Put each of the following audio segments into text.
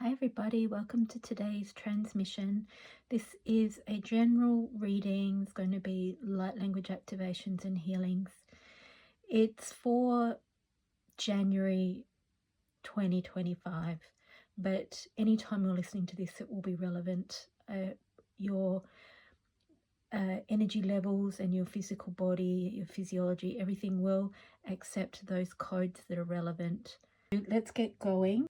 Hi everybody, welcome to today's transmission. This is a general reading. It's going to be light language activations and healings. It's for January 2025, but anytime you're listening to this, it will be relevant. Your energy levels and your physical body, your physiology, everything will accept those codes that are relevant. Let's get going.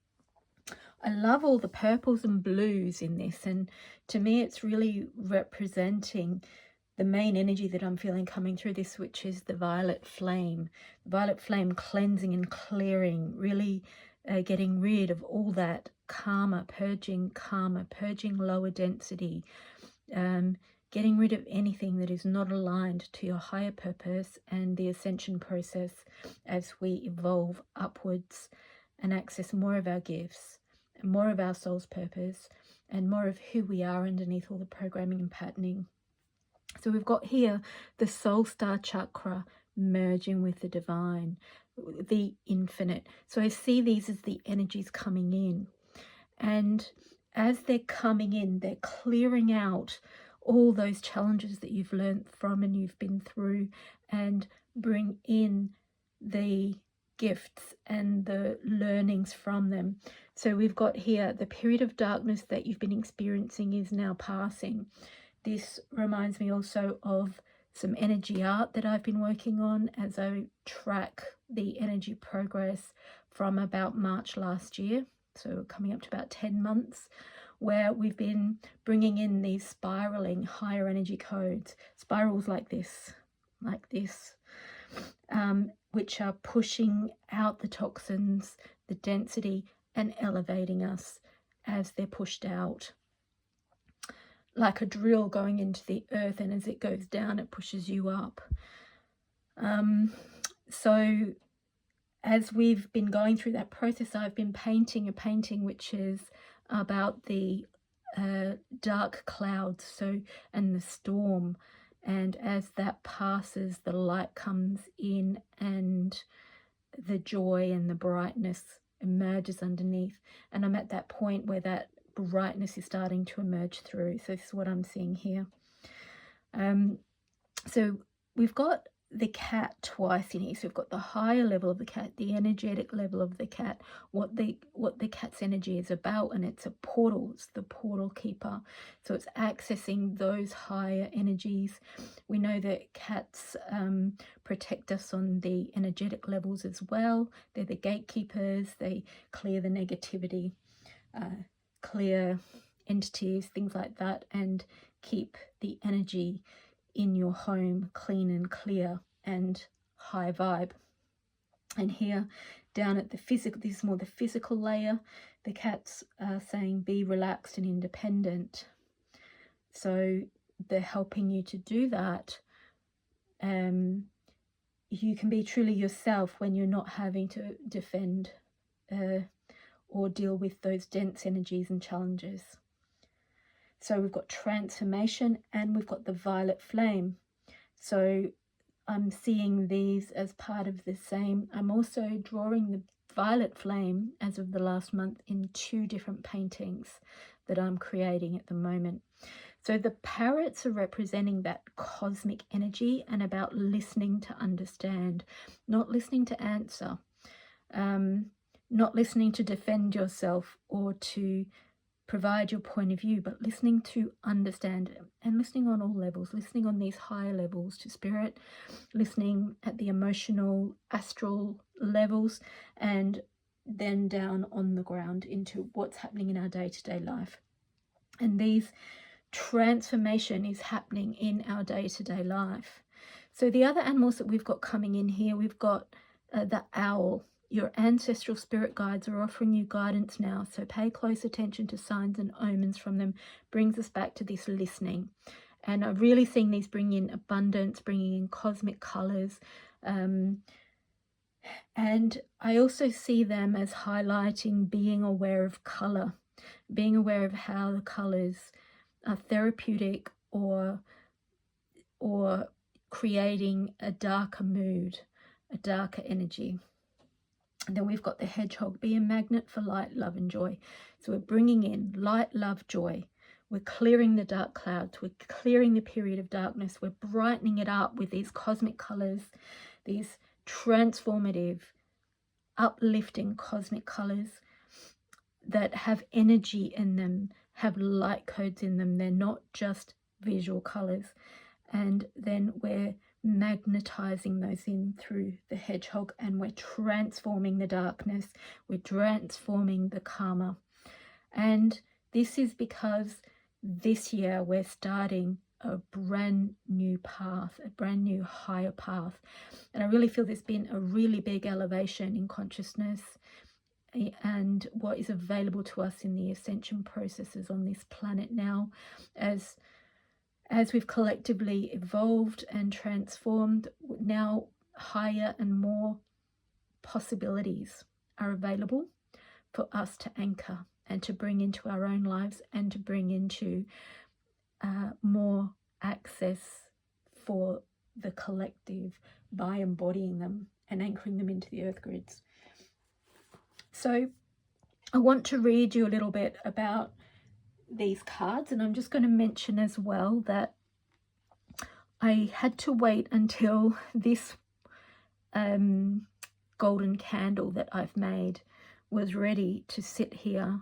I love all the purples and blues in this, and to me it's really representing the main energy that I'm feeling coming through this, which is the violet flame. The violet flame cleansing and clearing, really getting rid of all that karma, purging lower density, getting rid of anything that is not aligned to your higher purpose and the ascension process as we evolve upwards and access more of our gifts, more of our soul's purpose, and more of who we are underneath all the programming and patterning. So we've got here the soul star chakra merging with the divine, the infinite. So I see these as the energies coming in, and as they're coming in, they're clearing out all those challenges that you've learned from and you've been through, and bring in the gifts and the learnings from them. So we've got here the period of darkness that you've been experiencing is now passing. This reminds me also of some energy art that I've been working on as I track the energy progress from about March last year, so coming up to about 10 months, where we've been bringing in these spiraling higher energy codes, spirals like this, which are pushing out the toxins, the density, and elevating us as they're pushed out. Like a drill going into the earth, and as it goes down, it pushes you up. So as we've been going through that process, I've been painting a painting which is about the dark clouds, and the storm. And as that passes, the light comes in and the joy and the brightness emerges underneath. And I'm at that point where that brightness is starting to emerge through. So this is what I'm seeing here. So we've got the cat twice in here. So we've got the higher level of the cat, the energetic level of the cat, what the cat's energy is about, and it's a portal. It's the portal keeper. So it's accessing those higher energies. We know that cats protect us on the energetic levels as well. They're the gatekeepers. They clear the negativity, clear entities, things like that, and keep the energy in your home clean and clear and high vibe. And here down at the physical, this is more the physical layer, the cat's saying be relaxed and independent. So they're helping you to do that. You can be truly yourself when you're not having to defend or deal with those dense energies and challenges. So we've got transformation, and we've got the violet flame. So I'm seeing these as part of the same. I'm also drawing the violet flame as of the last month in 2 different paintings that I'm creating at the moment. So the parrots are representing that cosmic energy and about listening to understand, not listening to answer, not listening to defend yourself or to provide your point of view, but listening to understand, and listening on all levels, listening on these higher levels to spirit, listening at the emotional, astral levels, and then down on the ground into what's happening in our day-to-day life. And these transformation is happening in our day-to-day life. So the other animals that we've got coming in here, we've got the owl. Your ancestral spirit guides are offering you guidance now, so pay close attention to signs and omens from them. Brings us back to this listening. And I'm really seeing these bring in abundance, bringing in cosmic colors. And I also see them as highlighting being aware of color, being aware of how the colors are therapeutic or creating a darker mood, a darker energy. And then we've got the hedgehog, be a magnet for light, love, and joy. So we're bringing in light, love, joy. We're clearing the dark clouds. We're clearing the period of darkness. We're brightening it up with these cosmic colors, these transformative, uplifting cosmic colors that have energy in them, have light codes in them. They're not just visual colors. And then we're magnetizing those in through the hedgehog, and we're transforming the darkness. We're transforming the karma. And this is because this year we're starting a brand new path, a brand new higher path. And I really feel there's been a really big elevation in consciousness and what is available to us in the ascension processes on this planet now, as we've collectively evolved and transformed. Now higher and more possibilities are available for us to anchor and to bring into our own lives, and to bring into more access for the collective by embodying them and anchoring them into the earth grids. So I want to read you a little bit about these cards, and I'm just going to mention as well that I had to wait until this golden candle that I've made was ready to sit here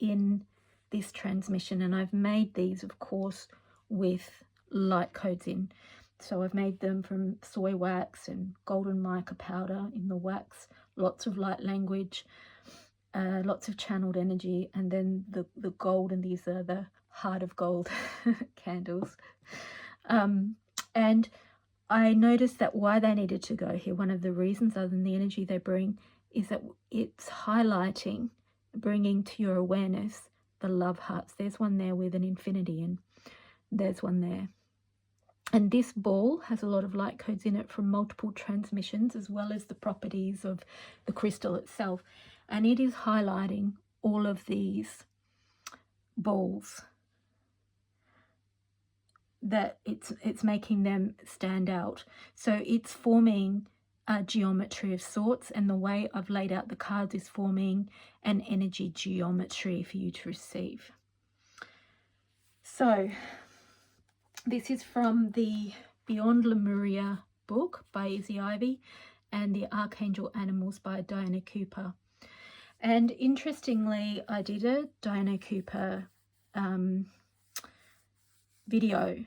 in this transmission. And I've made these, of course, with light codes in. So I've made them from soy wax and golden mica powder in the wax, lots of light language, lots of channeled energy, and then the gold, and these are the heart of gold candles. And I noticed that why they needed to go here, one of the reasons other than the energy they bring, is that it's highlighting, bringing to your awareness the love hearts. There's one there with an infinity, and there's one there. And this ball has a lot of light codes in it from multiple transmissions, as well as the properties of the crystal itself. And it is highlighting all of these balls, that it's making them stand out. So it's forming a geometry of sorts, and the way I've laid out the cards is forming an energy geometry for you to receive. So this is from the Beyond Lemuria book by Izzy Ivy and the Archangel Animals by Diana Cooper. And interestingly, I did a Diana Cooper video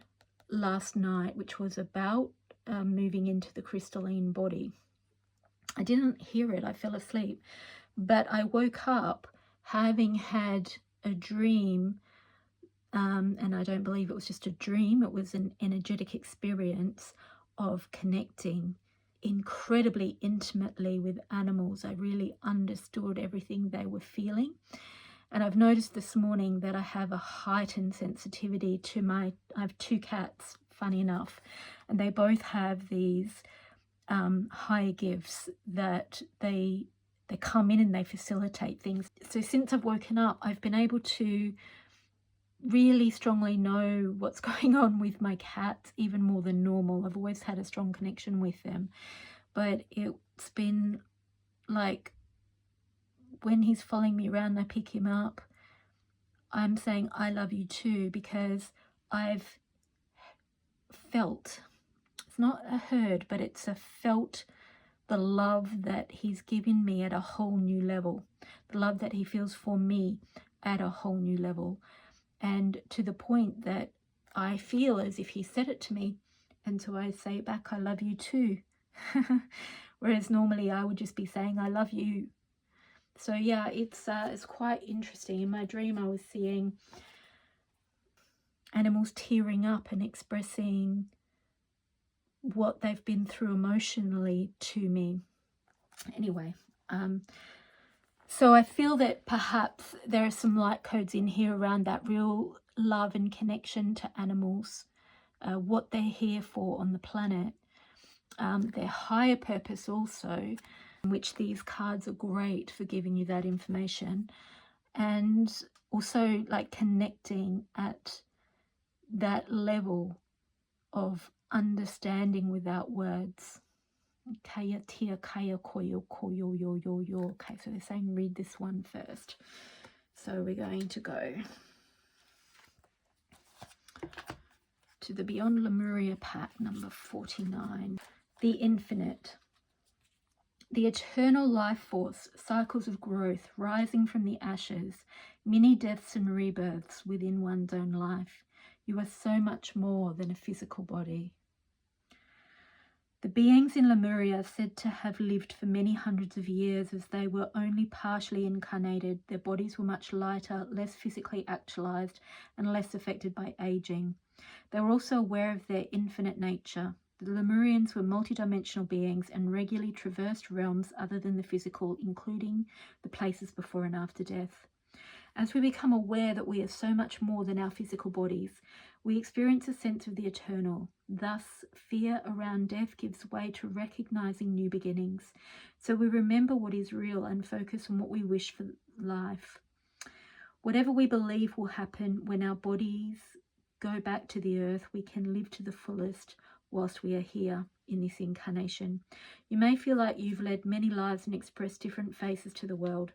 last night, which was about moving into the crystalline body. I didn't hear it, I fell asleep, but I woke up having had a dream, and I don't believe it was just a dream, it was an energetic experience of connecting incredibly intimately with animals. I really understood everything they were feeling. And I've noticed this morning that I have a heightened sensitivity to I have two cats, funny enough, and they both have these higher gifts that they come in and they facilitate things. So since I've woken up, I've been able to really strongly know what's going on with my cats, even more than normal. I've always had a strong connection with them, but it's been like, when he's following me around and I pick him up, I'm saying I love you too, because I've felt, it's not a heard, but it's a felt the love that he's given me at a whole new level, the love that he feels for me at a whole new level, and to the point that I feel as if he said it to me, and so I say back, I love you too. Whereas normally I would just be saying I love you. So yeah, it's quite interesting. In my dream I was seeing animals tearing up and expressing what they've been through emotionally to me. Anyway, so I feel that perhaps there are some light codes in here around that real love and connection to animals, what they're here for on the planet, their higher purpose also, which these cards are great for giving you that information, and also like connecting at that level of understanding without words. Kaya tia kaya koyo koyo yo yo yo. Okay, so they're saying read this one first. So we're going to go to the Beyond Lemuria pack number 49. The infinite. The eternal life force, cycles of growth, rising from the ashes, many deaths and rebirths within one's own life. You are so much more than a physical body. The beings in Lemuria are said to have lived for many hundreds of years as they were only partially incarnated. Their bodies were much lighter, less physically actualized, and less affected by aging. They were also aware of their infinite nature. The Lemurians were multidimensional beings and regularly traversed realms other than the physical, including the places before and after death. As we become aware that we are so much more than our physical bodies, we experience a sense of the eternal. Thus, fear around death gives way to recognizing new beginnings. So we remember what is real and focus on what we wish for life. Whatever we believe will happen when our bodies go back to the earth, we can live to the fullest whilst we are here in this incarnation. You may feel like you've led many lives and expressed different faces to the world.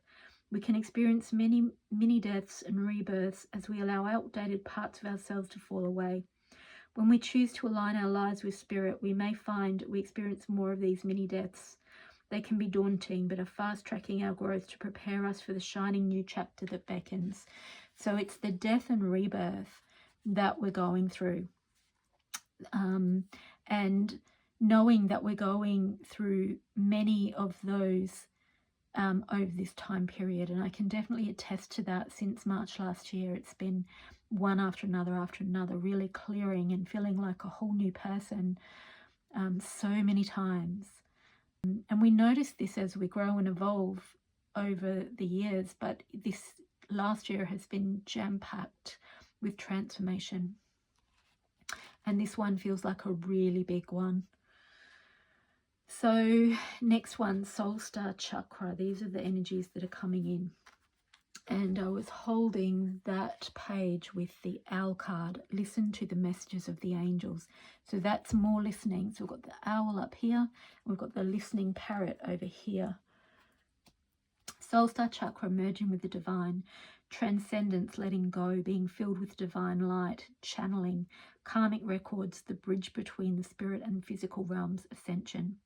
We can experience many deaths and rebirths as we allow outdated parts of ourselves to fall away. When we choose to align our lives with spirit, we may find we experience more of these mini deaths. They can be daunting, but are fast-tracking our growth to prepare us for the shining new chapter that beckons. So it's the death and rebirth that we're going through. And knowing that we're going through many of those over this time period. And I can definitely attest to that. Since March last year, it's been one after another, really clearing and feeling like a whole new person so many times. And we notice this as we grow and evolve over the years, but this last year has been jam-packed with transformation. And this one feels like a really big one. So next one, Soul Star Chakra. These are the energies that are coming in. And I was holding that page with the owl card. Listen to the messages of the angels. So that's more listening. So we've got the owl up here, and we've got the listening parrot over here. Soul Star Chakra, merging with the divine. Transcendence, letting go, being filled with divine light. Channeling. Karmic records, the bridge between the spirit and physical realms. Ascension.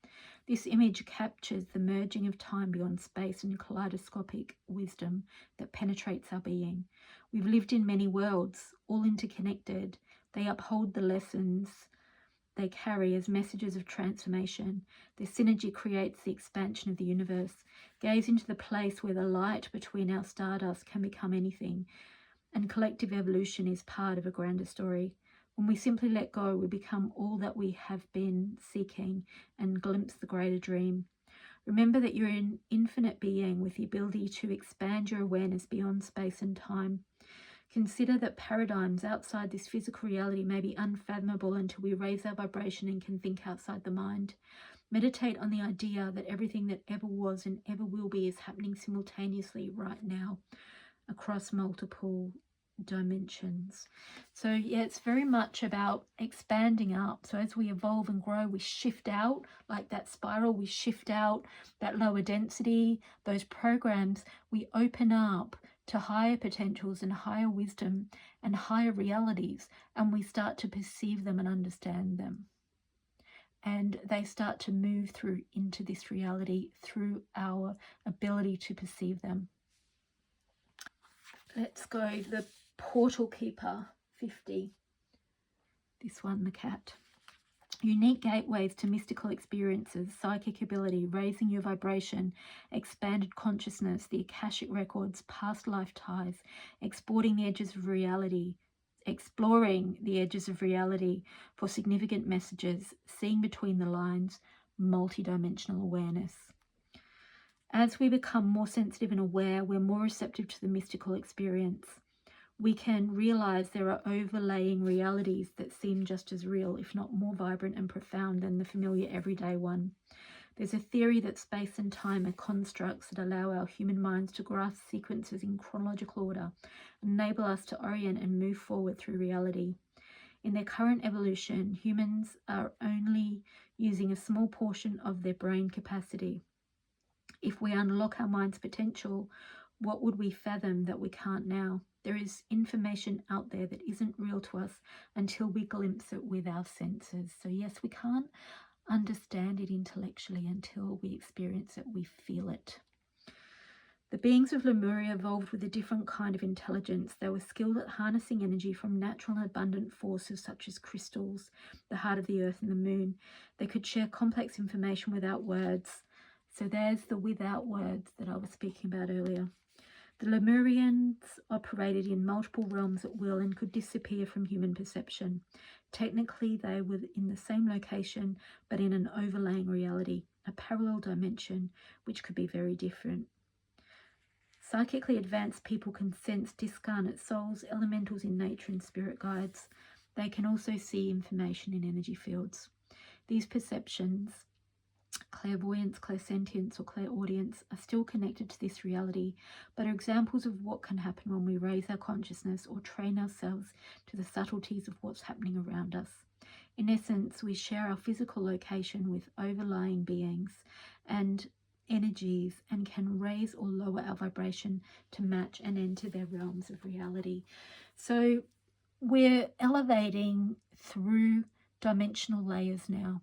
This image captures the merging of time beyond space and kaleidoscopic wisdom that penetrates our being. We've lived in many worlds, all interconnected. They uphold the lessons they carry as messages of transformation. Their synergy creates the expansion of the universe. Gaze into the place where the light between our stardust can become anything, and collective evolution is part of a grander story. When we simply let go, we become all that we have been seeking and glimpse the greater dream. Remember that you're an infinite being with the ability to expand your awareness beyond space and time. Consider that paradigms outside this physical reality may be unfathomable until we raise our vibration and can think outside the mind. Meditate on the idea that everything that ever was and ever will be is happening simultaneously right now across multiple dimensions. So yeah, it's very much about expanding up. So as we evolve and grow, we shift out, like that spiral, we shift out that lower density, those programs, we open up to higher potentials and higher wisdom and higher realities, and we start to perceive them and understand them. And they start to move through into this reality through our ability to perceive them. Let's go the Portal Keeper 50. This one, the cat. Unique gateways to mystical experiences, psychic ability, raising your vibration, expanded consciousness, the Akashic records, past life ties, exploring the edges of reality for significant messages, seeing between the lines, multidimensional awareness. As we become more sensitive and aware, we're more receptive to the mystical experience. We can realize there are overlaying realities that seem just as real, if not more vibrant and profound than the familiar everyday one. There's a theory that space and time are constructs that allow our human minds to grasp sequences in chronological order, and enable us to orient and move forward through reality. In their current evolution, humans are only using a small portion of their brain capacity. If we unlock our mind's potential, what would we fathom that we can't now? There is information out there that isn't real to us until we glimpse it with our senses. So yes, we can't understand it intellectually until we experience it, we feel it. The beings of Lemuria evolved with a different kind of intelligence. They were skilled at harnessing energy from natural and abundant forces such as crystals, the heart of the earth and the moon. They could share complex information without words. So there's the without words that I was speaking about earlier. The Lemurians operated in multiple realms at will and could disappear from human perception. Technically, they were in the same location, but in an overlaying reality, a parallel dimension, which could be very different. Psychically advanced people can sense discarnate souls, elementals in nature, and spirit guides. They can also see information in energy fields. These perceptions, clairvoyance, clairsentience, or clairaudience, are still connected to this reality, but are examples of what can happen when we raise our consciousness or train ourselves to the subtleties of what's happening around us. In essence, we share our physical location with overlying beings and energies and can raise or lower our vibration to match and enter their realms of reality. So we're elevating through dimensional layers now,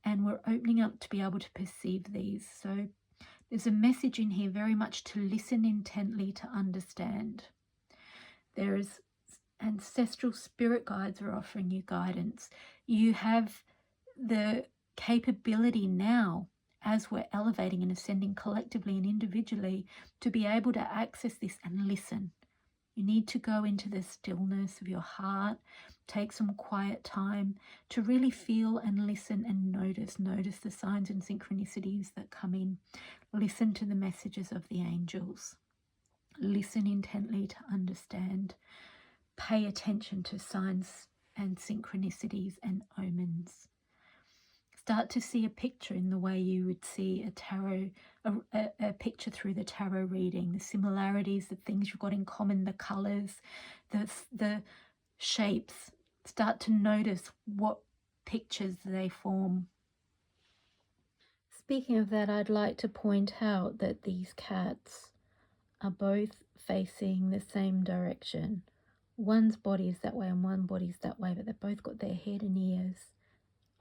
and we're opening up to be able to perceive these. So there's a message in here very much to listen intently to understand. There is ancestral spirit guides are offering you guidance. You have the capability now, as we're elevating and ascending collectively and individually, to be able to access this and listen. You need to go into the stillness of your heart, take some quiet time to really feel and listen and notice the signs and synchronicities that come in. Listen to the messages of the angels. Listen intently to understand. Pay attention to signs and synchronicities and omens. Start to see a picture in the way you would see a tarot, a picture through the tarot reading, the similarities, the things you've got in common, the colours, the shapes. Start to notice what pictures they form. Speaking of that, I'd like to point out that these cats are both facing the same direction. One's body is that way and one body's that way, but they've both got their head and ears,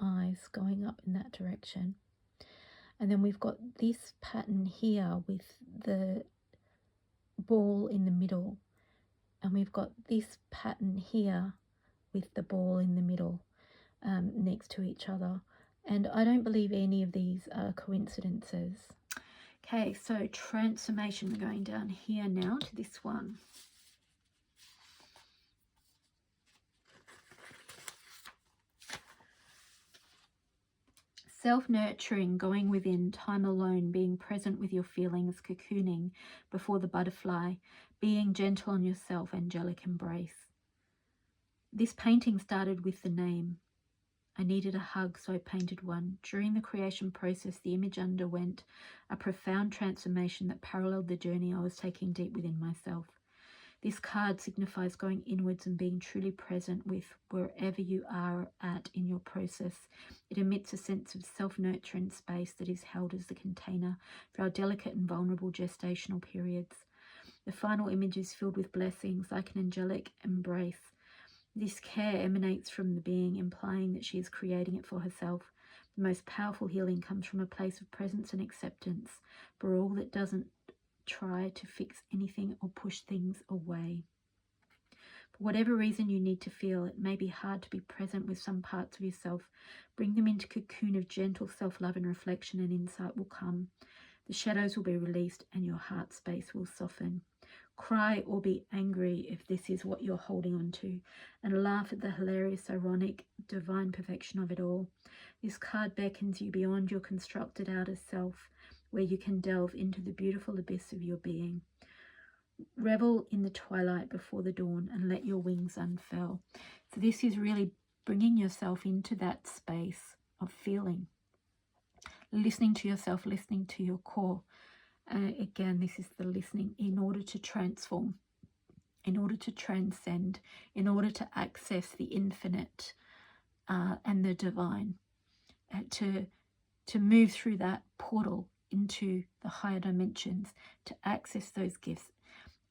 eyes going up in that direction. And then we've got this pattern here with the ball in the middle, and we've got this pattern here with the ball in the middle, next to each other. And I don't believe any of these are coincidences. Okay, so transformation, we're going down here now to this one. Self-nurturing, going within, time alone, being present with your feelings, cocooning before the butterfly, being gentle on yourself, angelic embrace. This painting started with the name. I needed a hug, so I painted one. During the creation process, the image underwent a profound transformation that paralleled the journey I was taking deep within myself. This card signifies going inwards and being truly present with wherever you are at in your process. It emits a sense of self-nurture and space that is held as the container for our delicate and vulnerable gestational periods. The final image is filled with blessings like an angelic embrace. This care emanates from the being, implying that she is creating it for herself. The most powerful healing comes from a place of presence and acceptance for all that doesn't try to fix anything or push things away. For whatever reason you need to feel, it may be hard to be present with some parts of yourself. Bring them into a cocoon of gentle self-love and reflection, and insight will come. The shadows will be released and your heart space will soften. Cry or be angry if this is what you're holding on to, and laugh at the hilarious, ironic, divine perfection of it all. This card beckons you beyond your constructed outer self, where you can delve into the beautiful abyss of your being. Revel in the twilight before the dawn and let your wings unfurl. So this is really bringing yourself into that space of feeling, listening to yourself, listening to your core. Again, this is the listening in order to transform. in order to transcend, in order to access the infinite and the divine, to move through that portal into the higher dimensions, to access those gifts.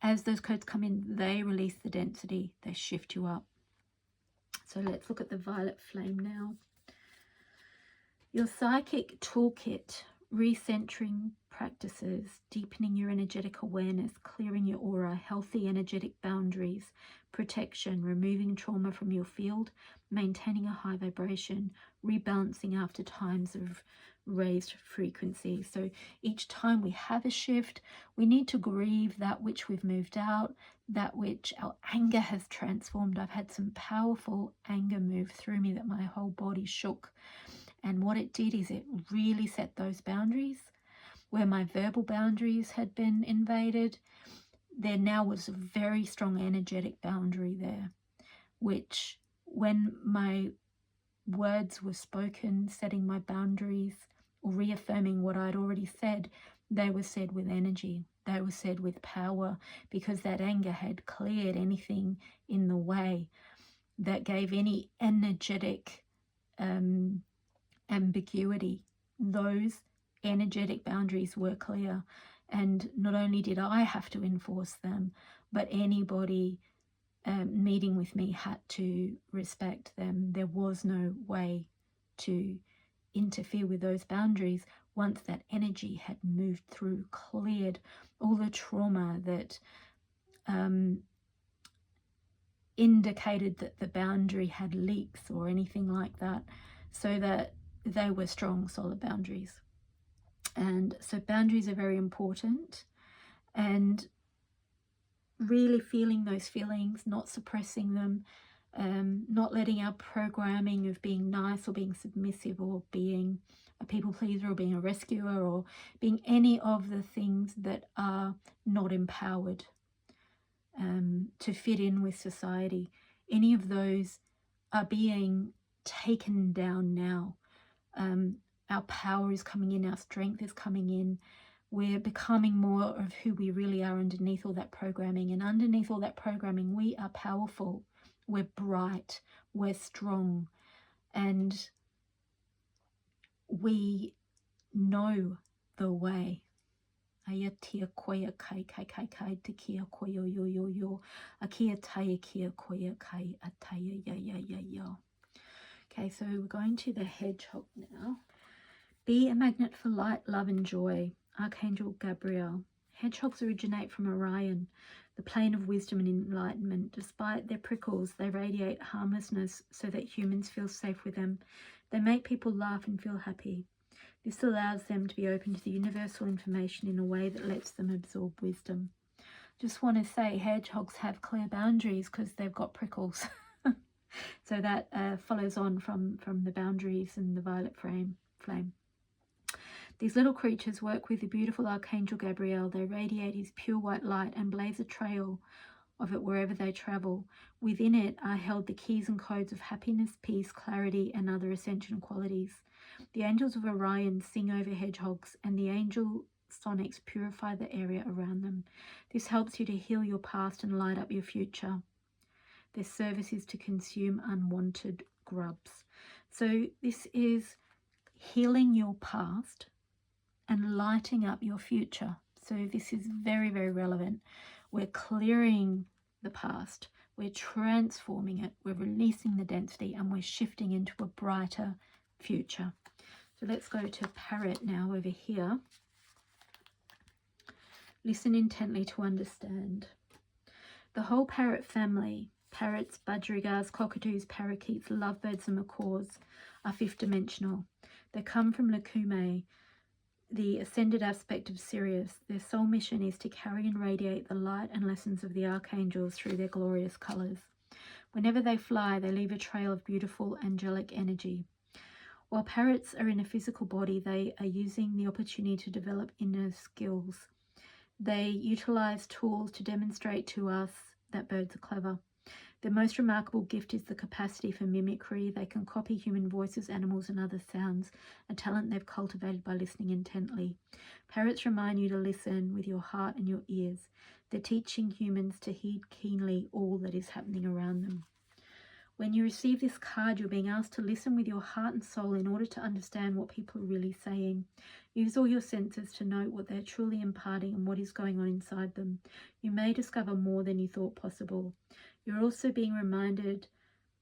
As those codes come in, they release the density, they shift you up. So let's look at the violet flame now. Your psychic toolkit, recentering practices, deepening your energetic awareness, clearing your aura, healthy energetic boundaries, protection, removing trauma from your field, maintaining a high vibration, rebalancing after times of raised frequency. So each time we have a shift, we need to grieve that which we've moved out, that which our anger has transformed. I've had some powerful anger move through me that my whole body shook. And what it did is it really set those boundaries. Where my verbal boundaries had been invaded, there now was a very strong energetic boundary there, which when my words were spoken, setting my boundaries or reaffirming what I'd already said, they were said with energy. They were said with power, because that anger had cleared anything in the way that gave any energetic ambiguity. Those energetic boundaries were clear, and not only did I have to enforce them, but anybody meeting with me had to respect them. There was no way to interfere with those boundaries once that energy had moved through, cleared all the trauma that indicated that the boundary had leaks or anything like that, so that they were strong, solid boundaries. And so boundaries are very important, and really feeling those feelings, not suppressing them, not letting our programming of being nice or being submissive or being a people pleaser or being a rescuer or being any of the things that are not empowered to fit in with society. Any of those are being taken down now. Our power is coming in, our strength is coming in. We're becoming more of who we really are underneath all that programming. And underneath all that programming, we are powerful, we're bright, we're strong, and we know the way. Okay, so we're going to the hedgehog now. Be a magnet for light, love, and joy. Archangel Gabriel. Hedgehogs originate from Orion, the plane of wisdom and enlightenment. Despite their prickles, they radiate harmlessness so that humans feel safe with them. They make people laugh and feel happy. This allows them to be open to the universal information in a way that lets them absorb wisdom. Just want to say hedgehogs have clear boundaries because they've got prickles. So that follows on from the boundaries and the violet flame. These little creatures work with the beautiful Archangel Gabriel. They radiate his pure white light and blaze a trail of it wherever they travel. Within it are held the keys and codes of happiness, peace, clarity, and other ascension qualities. The angels of Orion sing over hedgehogs, and the angel sonics purify the area around them. This helps you to heal your past and light up your future. Their service is to consume unwanted grubs. So this is healing your past and lighting up your future. So this is very, very relevant. We're clearing the past, we're transforming it, we're releasing the density, and we're shifting into a brighter future. So let's go to Parrot now over here. Listen intently to understand. The whole parrot family, parrots, budgerigars, cockatoos, parakeets, lovebirds and macaws, are fifth dimensional. They come from Lakume, the ascended aspect of Sirius. Their sole mission is to carry and radiate the light and lessons of the archangels through their glorious colours. Whenever they fly, they leave a trail of beautiful angelic energy. While parrots are in a physical body, they are using the opportunity to develop inner skills. They utilize tools to demonstrate to us that birds are clever. Their most remarkable gift is the capacity for mimicry. They can copy human voices, animals, and other sounds, a talent they've cultivated by listening intently. Parrots remind you to listen with your heart and your ears. They're teaching humans to heed keenly all that is happening around them. When you receive this card, you're being asked to listen with your heart and soul in order to understand what people are really saying. Use all your senses to note what they're truly imparting and what is going on inside them. You may discover more than you thought possible. You're also being reminded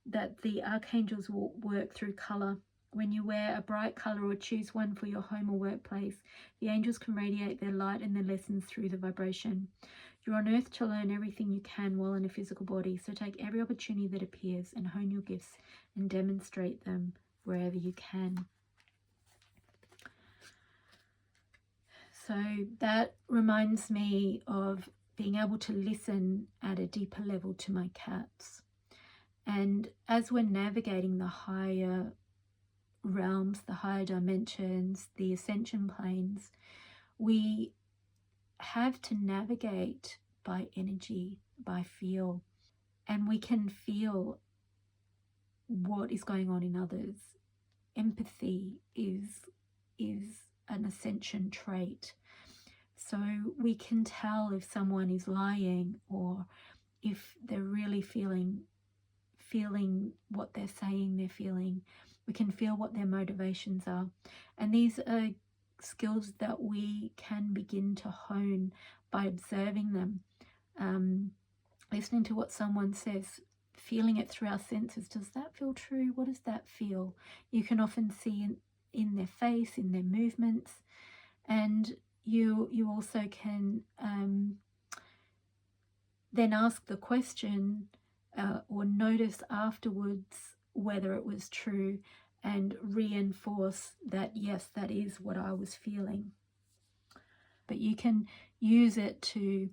that the archangels will work through colour. When you wear a bright colour or choose one for your home or workplace, the angels can radiate their light and their lessons through the vibration. You're on earth to learn everything you can while in a physical body, so take every opportunity that appears and hone your gifts and demonstrate them wherever you can. So that reminds me of being able to listen at a deeper level to my cats. And as we're navigating the higher realms, the higher dimensions, the ascension planes, we have to navigate by energy, by feel, and we can feel what is going on in others. Empathy is an ascension trait. So we can tell if someone is lying or if they're really feeling what they're saying they're feeling. We can feel what their motivations are. And these are skills that we can begin to hone by observing them, listening to what someone says, feeling it through our senses. Does that feel true? What does that feel? You can often see in their face, in their movements, and you also can then ask the question or notice afterwards whether it was true and reinforce that, yes, that is what I was feeling. But you can use it to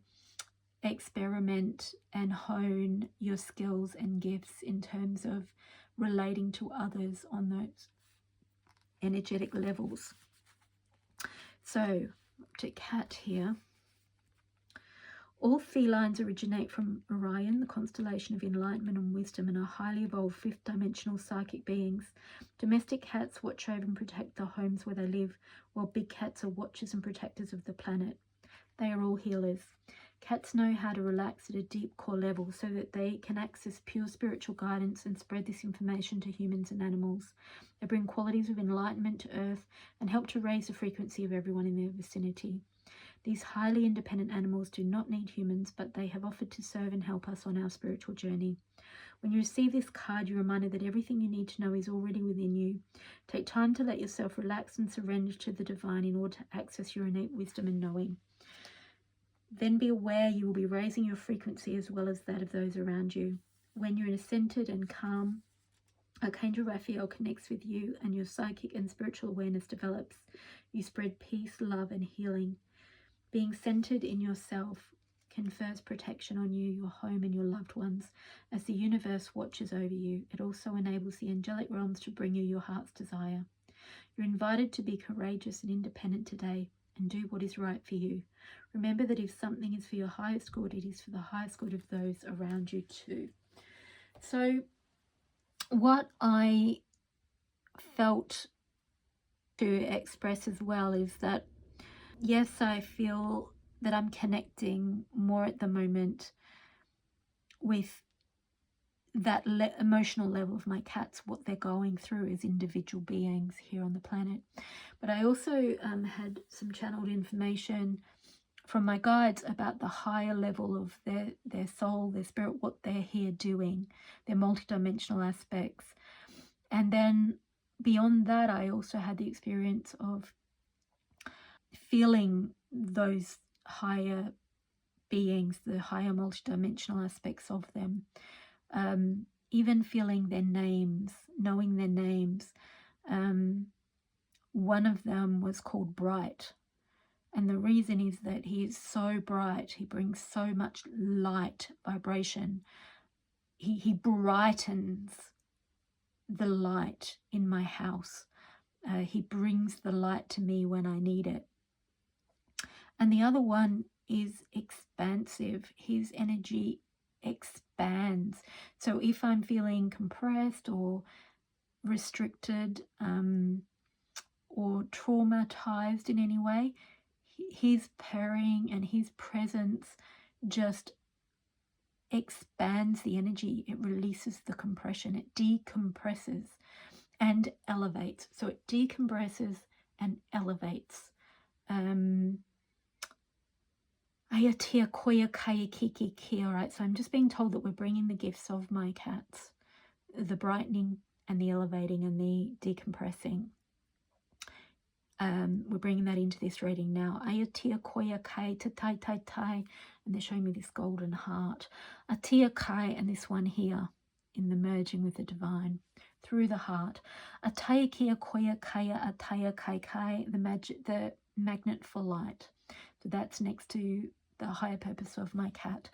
experiment and hone your skills and gifts in terms of relating to others on those energetic levels. So, to cat here. All felines originate from Orion, the constellation of enlightenment and wisdom, and are highly evolved fifth-dimensional psychic beings. Domestic cats watch over and protect the homes where they live, while big cats are watchers and protectors of the planet. They are all healers. Cats know how to relax at a deep core level so that they can access pure spiritual guidance and spread this information to humans and animals. They bring qualities of enlightenment to Earth and help to raise the frequency of everyone in their vicinity. These highly independent animals do not need humans, but they have offered to serve and help us on our spiritual journey. When you receive this card, you're reminded that everything you need to know is already within you. Take time to let yourself relax and surrender to the divine in order to access your innate wisdom and knowing. Then be aware you will be raising your frequency as well as that of those around you. When you're in a centered and calm, Archangel Raphael connects with you and your psychic and spiritual awareness develops. You spread peace, love, and healing. Being centered in yourself confers protection on you, your home, and your loved ones. As the universe watches over you, it also enables the angelic realms to bring you your heart's desire. You're invited to be courageous and independent today and do what is right for you. Remember that if something is for your highest good, it is for the highest good of those around you too. So what I felt to express as well is that, yes, I feel that I'm connecting more at the moment with that emotional level of my cats, what they're going through as individual beings here on the planet. But I also had some channeled information from my guides about the higher level of their soul, their spirit, what they're here doing, their multidimensional aspects. And then beyond that, I also had the experience of feeling those higher beings, the higher multidimensional aspects of them, even feeling their names, knowing their names. One of them was called Bright, and the reason is that he is so bright, he brings so much light vibration. He brightens the light in my house. He brings the light to me when I need it. And the other one is expansive. His energy expands. So if I'm feeling compressed or restricted or traumatized in any way, his purring and his presence just expands the energy. It releases the compression. It decompresses and elevates. So it decompresses and elevates. Ayatia koya kaya kiki ki. All right, so I'm just being told that we're bringing the gifts of my cats, the brightening and the elevating and the decompressing. We're bringing that into this reading now. Ayatia koya kai ta tai tai tai, and they're showing me this golden heart. Atia kai, and this one here in the merging with the divine through the heart. Ataya kia koya kaya ataya kai kai, the magnet for light. So that's next to the higher purpose of my cat.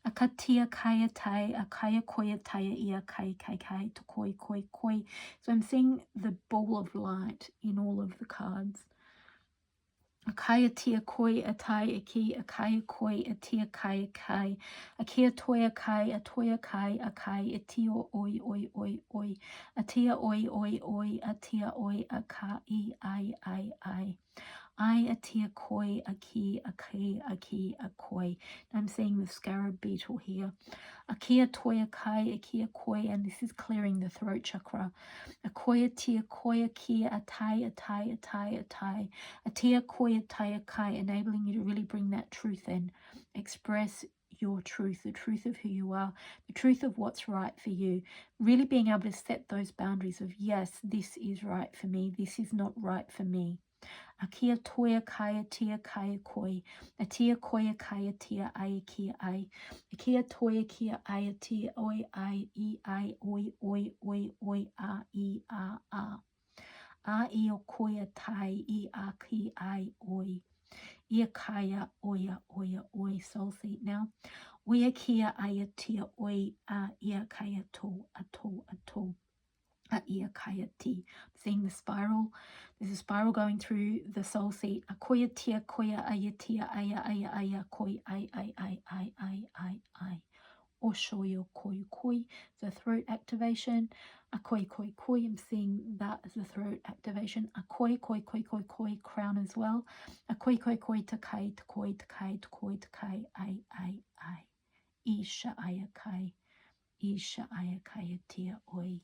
Akatia kaya tai, akaya koya taya ia kai kai kai to koi koi koi. So I'm seeing the ball of light in all of the cards. Akaya tia koi atai aki, akaya koi atia kai kai, akia toya kai, atoya kai, akai atio oi oi oi oi, atia oi oi oi, atia oi akai I. I atia koi aki aki akoi. I'm seeing the scarab beetle here. Akia toya kai akia koi, and this is clearing the throat chakra. Akoya tia koi akia atai. Atia koi atai kai, enabling you to really bring that truth in. Express your truth, the truth of who you are, the truth of what's right for you. Really being able to set those boundaries of, yes, this is right for me, this is not right for me. Akia toya kaya tia kaya koi. Atia koya kaya tia ai kia ai. Akia toya kia ai tia oi ai I oi oi oi oi a I a a. A I o koya tai I a ki ai oi. Ia kaya oia oia oi soul seat now. Oia kia aya tia oi a ia kaya to a to a to. Ia kaya ti. Seeing the spiral. There's a spiral going through the soul seat. A koya tia koya aya tia aya koi I. Oshoyo koi koi. The throat activation. A koi koi koi. I'm seeing that as the throat activation. A koi koi koi koi koi. Crown as well. A koi koi koi takai takoi takai takoi takai I. Isha aya kai. Isha aya kaya tia oi.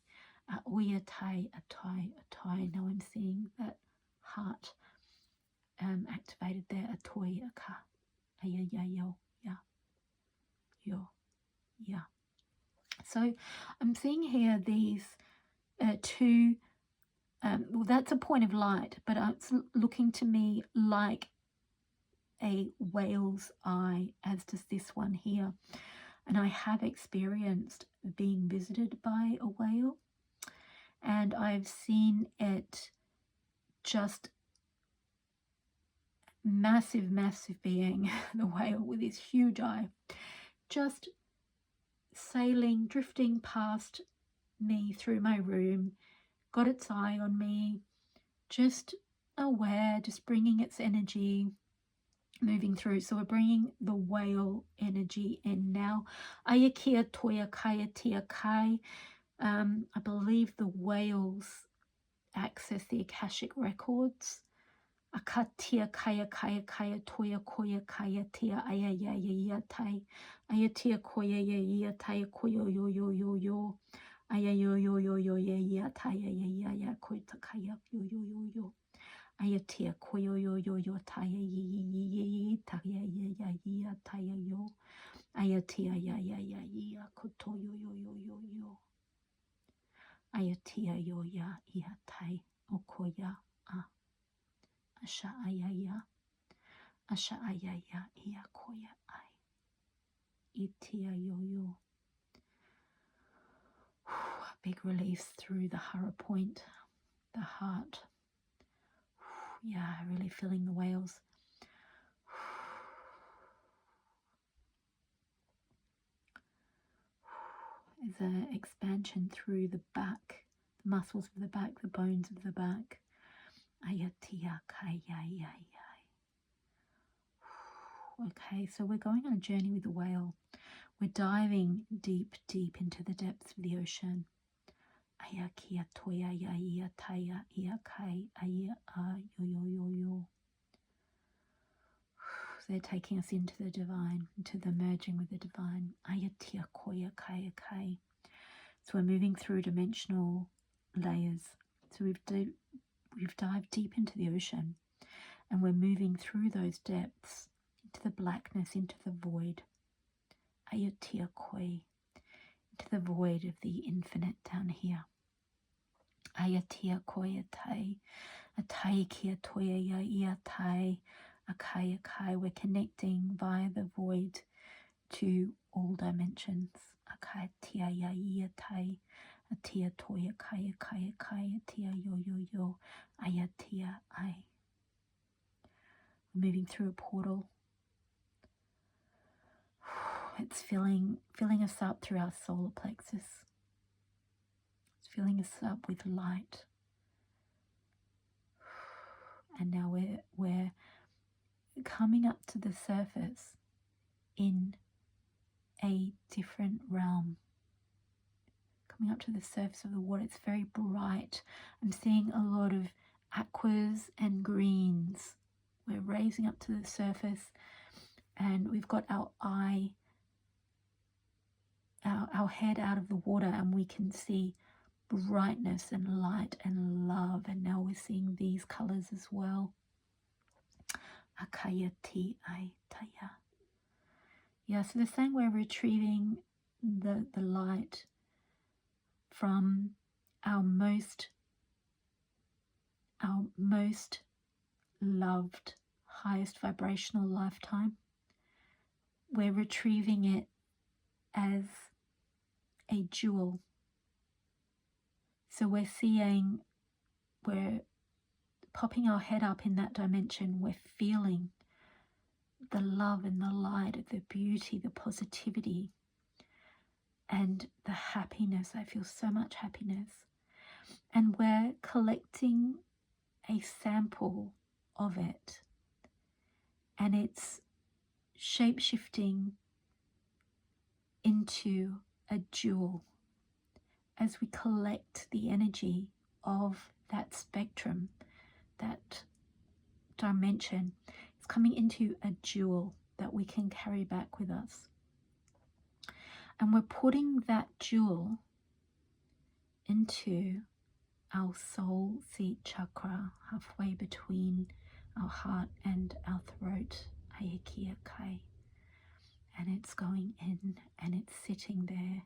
Oya tai atai atai. Now I'm seeing that heart activated there. Atoi aka. Aya ya yo ya yo ya. So I'm seeing here these two. Well, that's a point of light, but it's looking to me like a whale's eye, as does this one here. And I have experienced being visited by a whale, and I've seen it just massive being, the whale with his huge eye, just sailing, drifting past me through my room, got its eye on me, just aware, just bringing its energy, moving through. So we're bringing the whale energy in now. Ayakia toya kaya tia kai. I believe the whales access the Akashic records. Akatia kaya toya koya kaya tia aya ya ya tai. Ayatia koya ya tai koyo yo. Aya yo ya tai ya koita kaya yo. Ayatia koyo yo tai yi tai ya tai yo. Ayatia ya koto yo. Ayatia yo ya tai okoya a. Asha ayaya iya koya ai. Itia yo. Big release through the hara point, the heart. Yeah, really feeling the whales. There's an expansion through the back, the muscles of the back, the bones of the back. Ayatia kaya. Okay, so we're going on a journey with the whale. We're diving deep into the depths of the ocean. Ayakia toya ya taya ia kai aya yo. they're taking us into the divine, into the merging with the divine. Ayatia koya kaya kai. So we're moving through dimensional layers. So we've dived deep into the ocean, and we're moving through those depths into the blackness, into the void. Ayatia koi, into the void of the infinite down here. Ayatia koya tai, atai kia toya ya ia tai, akai akai. We're connecting via the void to all dimensions. Akai tia ya ia tai, atia toya kaya kaya kaya, tia yo yo yo, ayatia ai. We're moving through a portal. It's filling us up through our solar plexus. It's filling us up with light. And now we're coming up to the surface in a different realm. Coming up to the surface of the water. It's very bright. I'm seeing a lot of aquas and greens. We're raising up to the surface, and we've got our eye, our head out of the water, and we can see brightness and light and love. And now we're seeing these colors as well. Akaya ti ai taya. Yeah, so they're saying we're retrieving the light from our most loved, highest vibrational lifetime. We're retrieving it as a jewel. So we're popping our head up in that dimension. We're feeling the love and the light, the beauty, the positivity, and the happiness. I feel so much happiness. And we're collecting a sample of it, and it's shape-shifting into a jewel as we collect the energy of that spectrum, that dimension. It's coming into a jewel that we can carry back with us. And we're putting that jewel into our soul seat chakra, halfway between our heart and our throat, Ayakia Kai. And it's going in, and it's sitting there.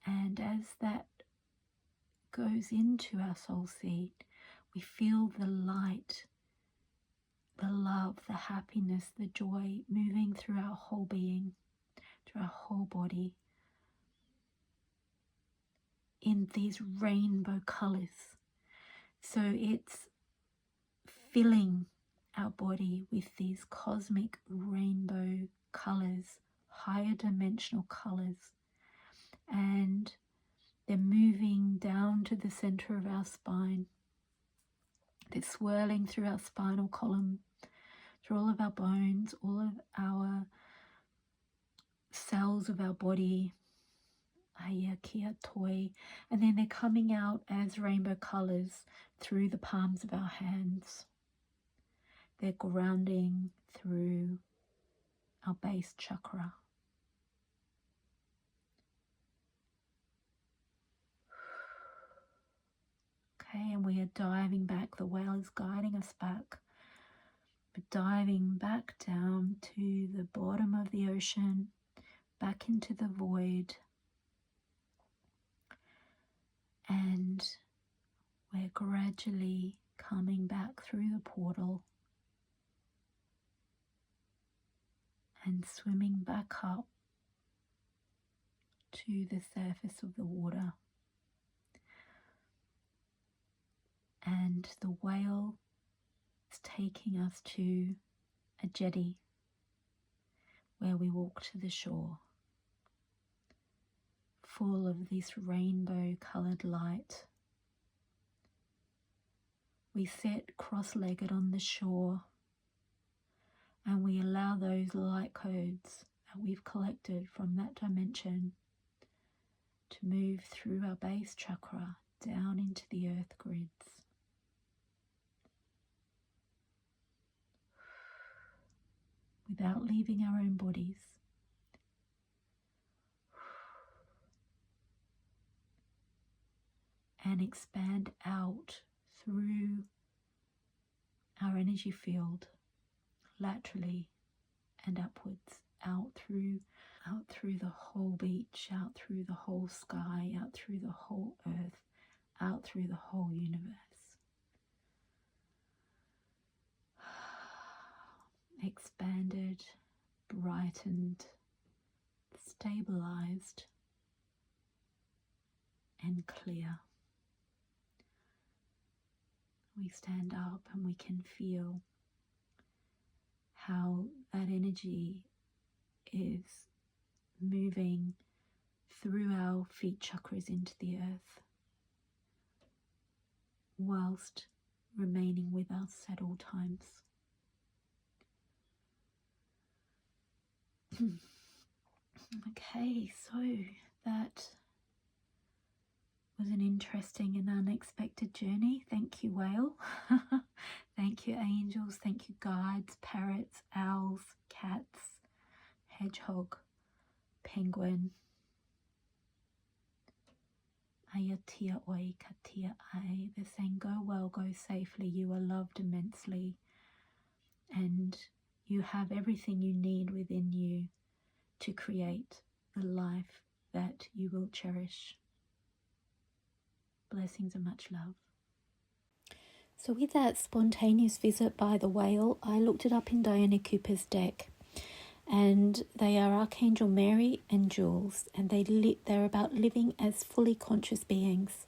And as that goes into our soul seat, we feel the light, the love, the happiness, the joy moving through our whole being, through our whole body, in these rainbow colors. So it's filling our body with these cosmic rainbow colors, higher dimensional colors, and they're moving down to the center of our spine. They're swirling through our spinal column, through all of our bones, all of our cells of our body, Ayakia Toi, and then they're coming out as rainbow colors through the palms of our hands. They're grounding through our base chakra. Okay, and we are diving back. The whale is guiding us back. We're diving back down to the bottom of the ocean, back into the void. And we're gradually coming back through the portal and swimming back up to the surface of the water. And the whale is taking us to a jetty where we walk to the shore, full of this rainbow coloured light. We sit cross-legged on the shore, and we allow those light codes that we've collected from that dimension to move through our base chakra down into the earth grids. without leaving our own bodies. And expand out through our energy field, laterally and upwards, out through the whole beach, out through the whole sky, out through the whole earth, out through the whole universe. Expanded, brightened, stabilized, and clear. We stand up and we can feel how that energy is moving through our feet chakras into the earth, whilst remaining with us at all times. Okay, so that was an interesting and unexpected journey. Thank you, whale. Thank you, angels. Thank you, guides, parrots, owls, cats, hedgehog, penguin. Ayatia oi katia ai. They're saying, go well, go safely. You are loved immensely. And you have everything you need within you to create the life that you will cherish. Blessings and much love. So with that spontaneous visit by the whale, I looked it up in Diana Cooper's deck. And they are Archangel Mary and Jules, and they're about living as fully conscious beings.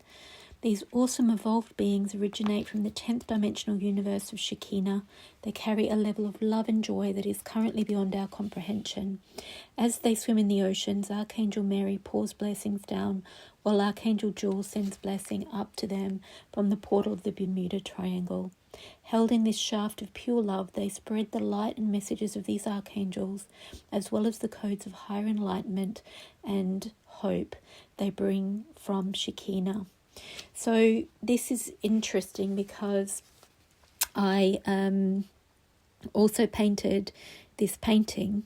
These awesome evolved beings originate from the 10th dimensional universe of Shekinah. They carry a level of love and joy that is currently beyond our comprehension. As they swim in the oceans, Archangel Mary pours blessings down, while Archangel Jules sends blessing up to them from the portal of the Bermuda Triangle. Held in this shaft of pure love, they spread the light and messages of these archangels, as well as the codes of higher enlightenment and hope they bring from Shekinah. So this is interesting because I also painted this painting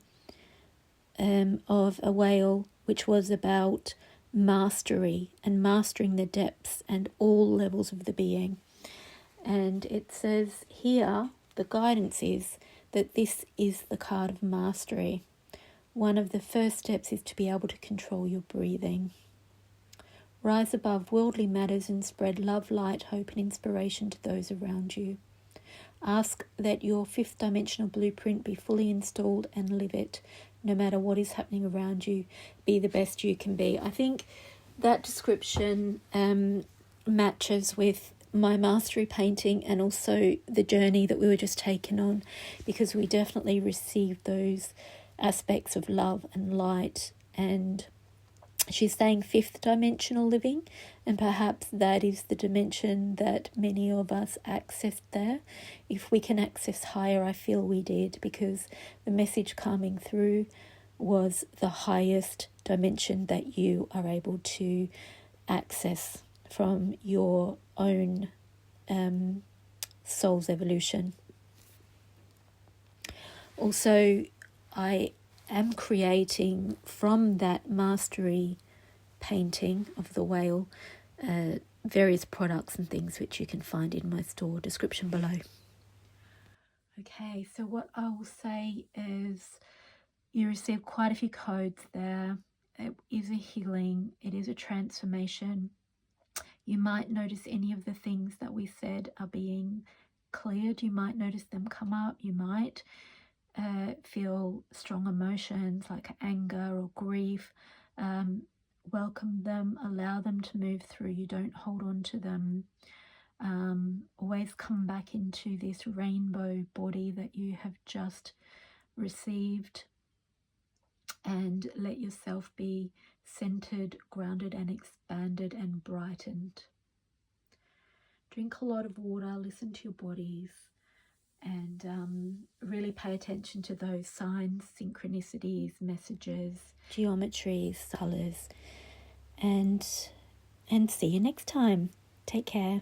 of a whale, which was about mastery and mastering the depths and all levels of the being. And it says here, the guidance is that this is the card of mastery. One of the first steps is to be able to control your breathing. Rise above worldly matters and spread love, light, hope and inspiration to those around you. Ask that your fifth dimensional blueprint be fully installed and live it. No matter what is happening around you, be the best you can be. I think that description matches with my mastery painting and also the journey that we were just taken on, because we definitely received those aspects of love and light. And she's saying fifth dimensional living, and perhaps that is the dimension that many of us accessed there. If we can access higher, I feel we did, because the message coming through was the highest dimension that you are able to access from your own soul's evolution. Also, I am creating from that mastery painting of the whale various products and things which you can find in my store description below. Okay, so what I will say is you receive quite a few codes there. It is a healing, it is a transformation. You might notice any of the things that we said are being cleared. You might notice them come up. You might feel strong emotions like anger or grief. Welcome them, allow them to move through. You don't hold on to them. Always come back into this rainbow body that you have just received, and let yourself be centered, grounded and expanded and brightened. Drink a lot of water, listen to your bodies, and really pay attention to those signs, synchronicities, messages, geometries, colours, and see you next time. Take care.